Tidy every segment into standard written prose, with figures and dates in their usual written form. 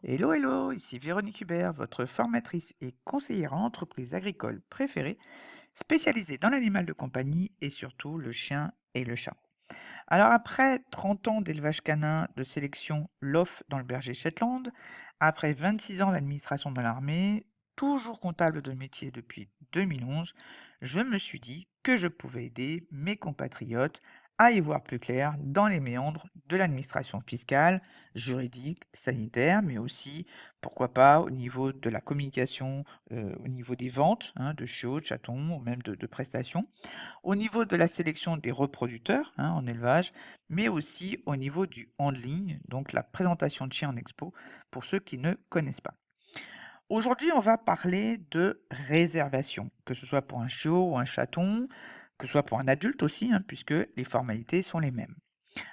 Hello, hello, ici Véronique Hubert, votre formatrice et conseillère en entreprise agricole préférée, spécialisée dans l'animal de compagnie et surtout le chien et le chat. Alors après 30 ans d'élevage canin de sélection LOF dans le berger Shetland, après 26 ans d'administration dans l'armée, toujours comptable de métier depuis 2011, je me suis dit que je pouvais aider mes compatriotes à y voir plus clair dans les méandres de l'administration fiscale, juridique, sanitaire, mais aussi, pourquoi pas, au niveau de la communication, au niveau des ventes de chiots, de chatons ou même de prestations, au niveau de la sélection des reproducteurs en élevage, mais aussi au niveau du handling, donc la présentation de chiens en expo, pour ceux qui ne connaissent pas. Aujourd'hui, on va parler de réservation, que ce soit pour un chiot ou un chaton, que ce soit pour un adulte aussi, puisque les formalités sont les mêmes.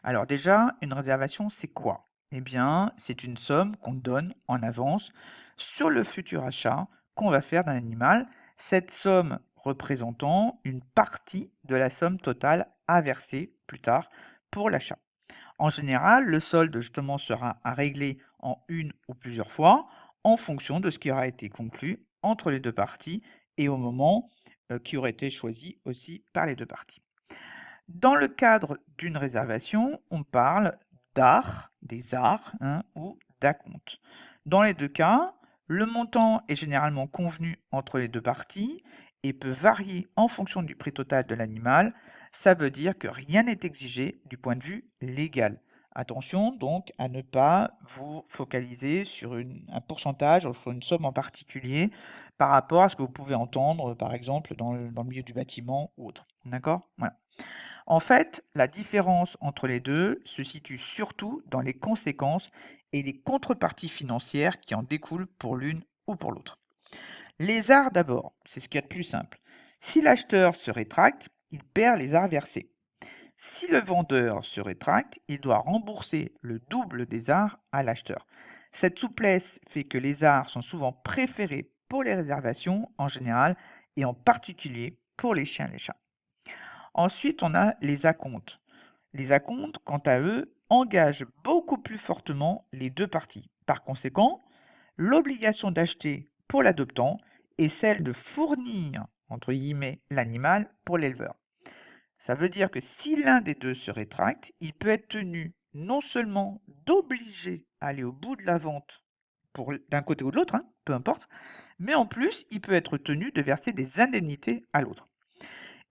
Alors déjà, une réservation, c'est quoi? Eh bien, c'est une somme qu'on donne en avance sur le futur achat qu'on va faire d'un animal, cette somme représentant une partie de la somme totale à verser plus tard pour l'achat. En général, le solde justement sera à régler en une ou plusieurs fois en fonction de ce qui aura été conclu entre les deux parties et au moment qui aurait été choisi aussi par les deux parties. Dans le cadre d'une réservation, on parle d'art, des arts ou d'acompte. Dans les deux cas, le montant est généralement convenu entre les deux parties et peut varier en fonction du prix total de l'animal. Ça veut dire que rien n'est exigé du point de vue légal. Attention donc à ne pas vous focaliser sur un pourcentage ou sur une somme en particulier par rapport à ce que vous pouvez entendre, par exemple, dans le milieu du bâtiment ou autre. D'accord? Voilà. En fait, la différence entre les deux se situe surtout dans les conséquences et les contreparties financières qui en découlent pour l'une ou pour l'autre. Les arts d'abord, c'est ce qu'il y a de plus simple. Si l'acheteur se rétracte, il perd les arts versés. Si le vendeur se rétracte, il doit rembourser le double des arts à l'acheteur. Cette souplesse fait que les arts sont souvent préférés pour les réservations en général et en particulier pour les chiens et les chats. Ensuite, on a les acomptes. Les acomptes, quant à eux, engagent beaucoup plus fortement les deux parties. Par conséquent, l'obligation d'acheter pour l'adoptant est celle de fournir, entre guillemets, l'animal pour l'éleveur. Ça veut dire que si l'un des deux se rétracte, il peut être tenu non seulement d'obliger à aller au bout de la vente d'un côté ou de l'autre, peu importe, mais en plus, il peut être tenu de verser des indemnités à l'autre.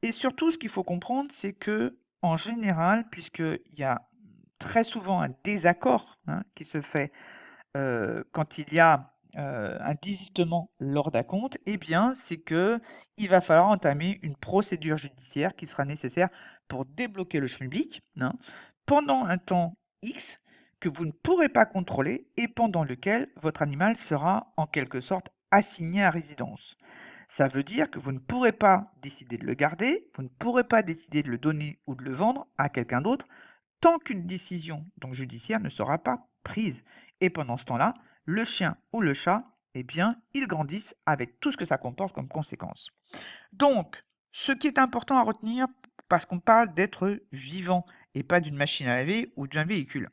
Et surtout, ce qu'il faut comprendre, c'est que, en général, puisqu'il y a très souvent un désaccord qui se fait quand il y a un désistement lors d'acompte, eh bien, c'est que il va falloir entamer une procédure judiciaire qui sera nécessaire pour débloquer le schmilblick pendant un temps X que vous ne pourrez pas contrôler et pendant lequel votre animal sera en quelque sorte assigné à résidence. Ça veut dire que vous ne pourrez pas décider de le garder, vous ne pourrez pas décider de le donner ou de le vendre à quelqu'un d'autre tant qu'une décision donc judiciaire ne sera pas prise. Et pendant ce temps-là, le chien ou le chat, eh bien, ils grandissent avec tout ce que ça comporte comme conséquence. Donc, ce qui est important à retenir, parce qu'on parle d'être vivant et pas d'une machine à laver ou d'un véhicule.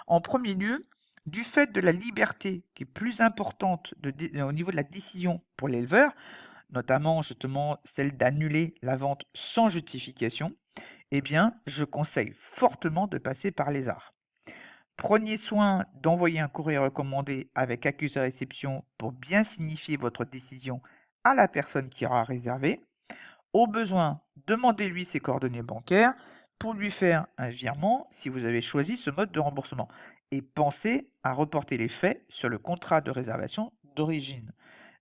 En premier lieu, du fait de la liberté qui est plus importante au niveau de la décision pour l'éleveur, notamment justement celle d'annuler la vente sans justification, eh bien, je conseille fortement de passer par les arts. Prenez soin d'envoyer un courrier recommandé avec accusé de réception pour bien signifier votre décision à la personne qui aura réservé. Au besoin, demandez-lui ses coordonnées bancaires pour lui faire un virement si vous avez choisi ce mode de remboursement. Et pensez à reporter les faits sur le contrat de réservation d'origine.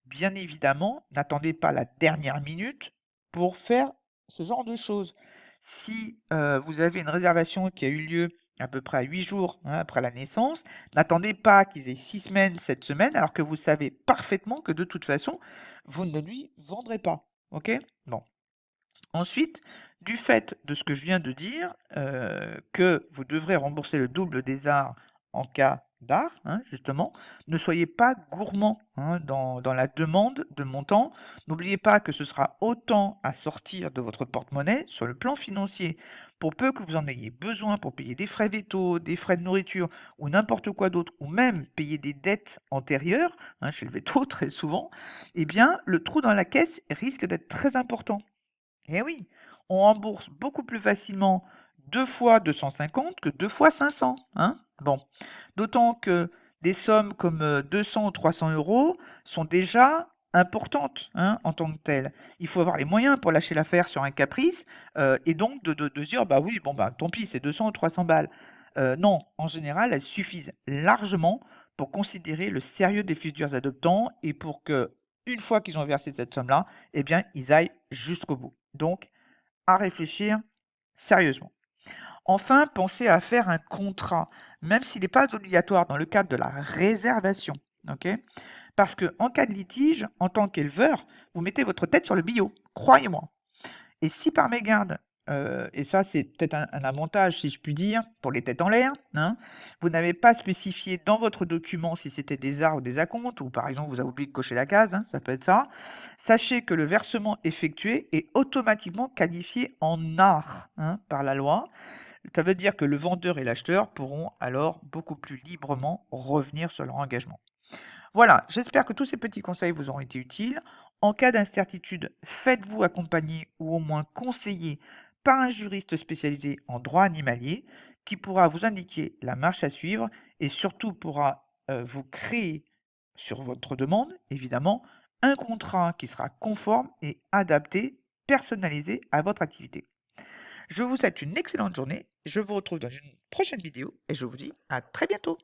Bien évidemment, n'attendez pas la dernière minute pour faire ce genre de choses. Si vous avez une réservation qui a eu lieu à peu près à 8 jours après la naissance, n'attendez pas qu'ils aient 6 semaines, 7 semaines, alors que vous savez parfaitement que de toute façon, vous ne lui vendrez pas. Ok? Bon. Ensuite, du fait de ce que je viens de dire, que vous devrez rembourser le double des arts en cas d'art, hein, justement. Ne soyez pas gourmand hein, dans la demande de montant. N'oubliez pas que ce sera autant à sortir de votre porte-monnaie sur le plan financier. Pour peu que vous en ayez besoin pour payer des frais véto, des frais de nourriture ou n'importe quoi d'autre, ou même payer des dettes antérieures, hein, chez le véto très souvent, eh bien, le trou dans la caisse risque d'être très important. Eh oui, on rembourse beaucoup plus facilement 2 fois 250 que 2 fois 500, hein. Bon, d'autant que des sommes comme 200 ou 300 euros sont déjà importantes hein, en tant que telles. Il faut avoir les moyens pour lâcher l'affaire sur un caprice et donc de se dire bah oui, bon bah tant pis, c'est 200 ou 300 balles. Non, en général, elles suffisent largement pour considérer le sérieux des futurs adoptants et pour que, une fois qu'ils ont versé cette somme-là, eh bien, ils aillent jusqu'au bout. Donc, à réfléchir sérieusement. Enfin, pensez à faire un contrat, même s'il n'est pas obligatoire dans le cadre de la réservation. Ok? Parce que en cas de litige, en tant qu'éleveur, vous mettez votre tête sur le billot, croyez-moi. Et si par mégarde, et ça c'est peut-être un avantage si je puis dire, pour les têtes en l'air, hein, vous n'avez pas spécifié dans votre document si c'était des arts ou des acomptes, ou par exemple vous avez oublié de cocher la case, hein, ça peut être ça, sachez que le versement effectué est automatiquement qualifié en art hein, par la loi. Ça veut dire que le vendeur et l'acheteur pourront alors beaucoup plus librement revenir sur leur engagement. Voilà, j'espère que tous ces petits conseils vous auront été utiles. En cas d'incertitude, faites-vous accompagner ou au moins conseiller par un juriste spécialisé en droit animalier qui pourra vous indiquer la marche à suivre et surtout pourra vous créer sur votre demande, évidemment, un contrat qui sera conforme et adapté, personnalisé à votre activité. Je vous souhaite une excellente journée, je vous retrouve dans une prochaine vidéo et je vous dis à très bientôt.